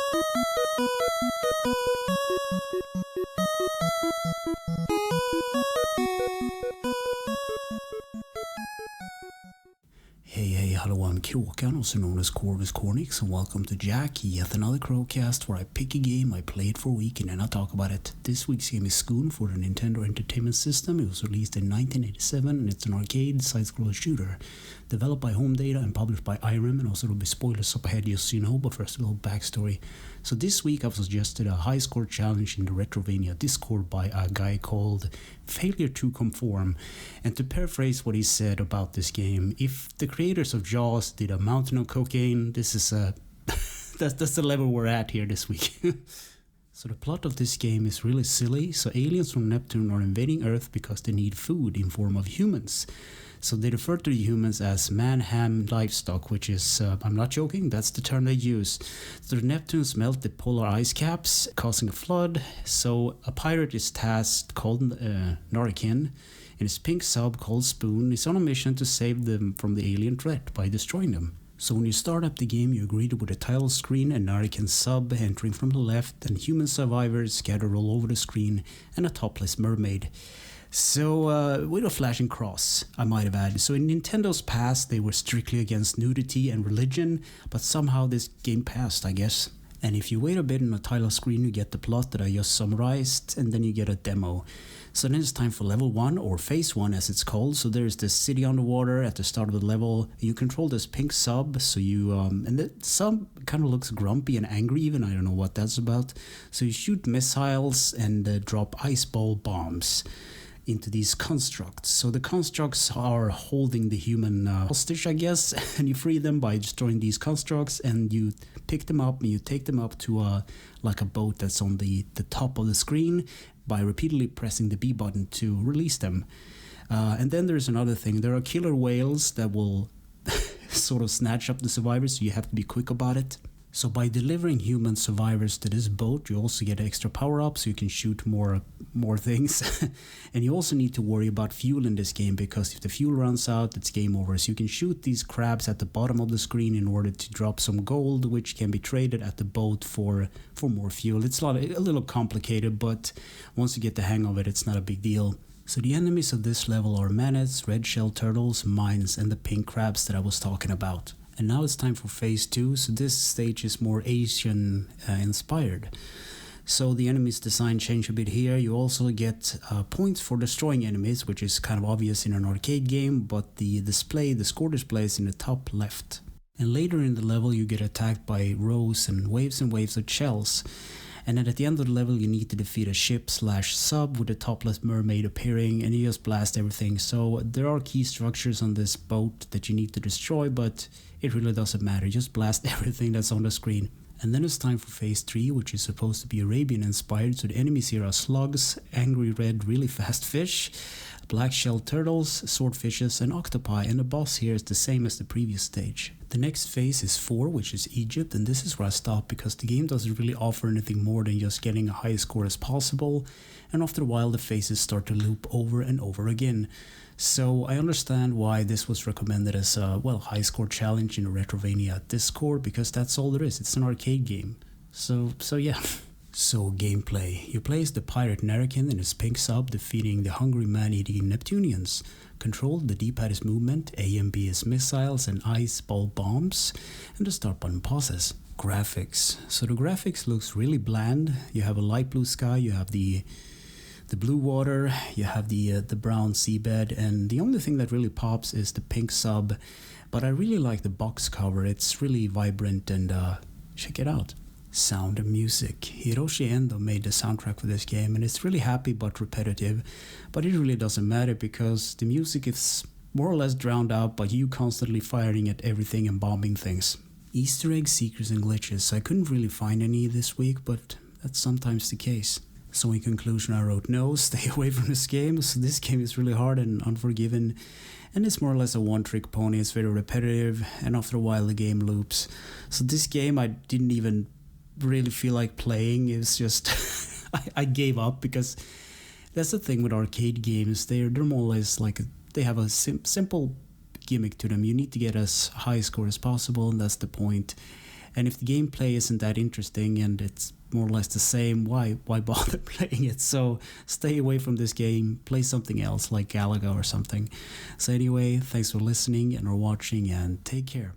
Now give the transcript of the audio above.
Hey, hello, I'm Kråkan, also known as Corvus Cornix, and welcome to Yacc, yet another Crowcast where I pick a game, I play it for a week, and then I talk about it. This week's game is Sqoon for the Nintendo Entertainment System. It was released in 1987, and it's an arcade side-scroller shooter. Developed by Home Data and published by Irem, and also there'll be spoilers up ahead just so you know, but first a little backstory. So this week I've suggested a high score challenge in the Retrovania Discord by a guy called Failure to Conform. And to paraphrase what he said about this game, if the creators of Jaws did a mountain of cocaine, this is that's the level we're at here this week. So the plot of this game is really silly. So aliens from Neptune are invading Earth because they need food in form of humans. So they refer to the humans as man-ham livestock, which is, I'm not joking, that's the term they use. So the Neptunes melt the polar ice caps, causing a flood. So a pirate is tasked, called Narikeen, and his pink sub called Sqoon is on a mission to save them from the alien threat by destroying them. So when you start up the game, you're greeted with a title screen and Narikeen sub entering from the left, and human survivors scattered all over the screen, and a topless mermaid. So, with a flashing cross, I might have added. So in Nintendo's past, they were strictly against nudity and religion, but somehow this game passed, I guess. And if you wait a bit on the title screen, you get the plot that I just summarized, and then you get a demo. So then it's time for level 1, or phase 1 as it's called. So there's this city underwater at the start of the level. You control this pink sub, so you, and the sub kind of looks grumpy and angry even, I don't know what that's about. So you shoot missiles and drop ice ball bombs into these constructs. So the constructs are holding the human hostage, I guess, and you free them by destroying these constructs, and you pick them up and you take them up to like a boat that's on the top of the screen by repeatedly pressing the B button to release them. And then there's another thing. There are killer whales that will sort of snatch up the survivors, so you have to be quick about it. So by delivering human survivors to this boat, you also get extra power-ups, so you can shoot more things. And you also need to worry about fuel in this game, because if the fuel runs out, it's game over. So you can shoot these crabs at the bottom of the screen in order to drop some gold, which can be traded at the boat for more fuel. It's a little complicated, but once you get the hang of it, it's not a big deal. So the enemies of this level are manatees, red shell turtles, mines, and the pink crabs that I was talking about. And now it's time for phase 2, so this stage is more Asian inspired. So the enemies design change a bit here. You also get points for destroying enemies, which is kind of obvious in an arcade game, but the score display is in the top left. And later in the level you get attacked by rows and waves of shells. And then at the end of the level you need to defeat a ship/sub with a topless mermaid appearing, and you just blast everything. So there are key structures on this boat that you need to destroy, but it really doesn't matter. Just blast everything that's on the screen. And then it's time for phase 3, which is supposed to be Arabian inspired. So the enemies here are slugs, angry red really fast fish, black shell turtles, swordfishes, and octopi, and the boss here is the same as the previous stage. The next phase is 4, which is Egypt, and this is where I stop because the game doesn't really offer anything more than just getting a high score as possible, and after a while the phases start to loop over and over again. So I understand why this was recommended as a, high score challenge in the Retrovania Discord, because that's all there is. It's an arcade game. So yeah. So gameplay. You play as the pirate Narikeen in his pink sub, defeating the hungry man-eating Neptunians. Control, the D-pad is movement, A and B is missiles and ice ball bombs, and the start button pauses. Graphics. So the graphics looks really bland. You have a light blue sky, you have the blue water, you have the brown seabed, and the only thing that really pops is the pink sub. But I really like the box cover. It's really vibrant, and check it out. Sound and music. Hiroshi Endo made the soundtrack for this game, and it's really happy but repetitive, but it really doesn't matter because the music is more or less drowned out by you constantly firing at everything and bombing things. Easter eggs, secrets and glitches. I couldn't really find any this week, but that's sometimes the case. So in conclusion, I wrote no, stay away from this game. So this game is really hard and unforgiving, and it's more or less a one-trick pony. It's very repetitive, and after a while the game loops. So this game I didn't even really feel like playing. It's just I gave up, because that's the thing with arcade games. They're more or less like they have a simple gimmick to them. You need to get as high score as possible, and that's the point. And if the gameplay isn't that interesting and it's more or less the same, why bother playing it? So stay away from this game, play something else like Galaga or something. So anyway, thanks for listening and or watching, and take care.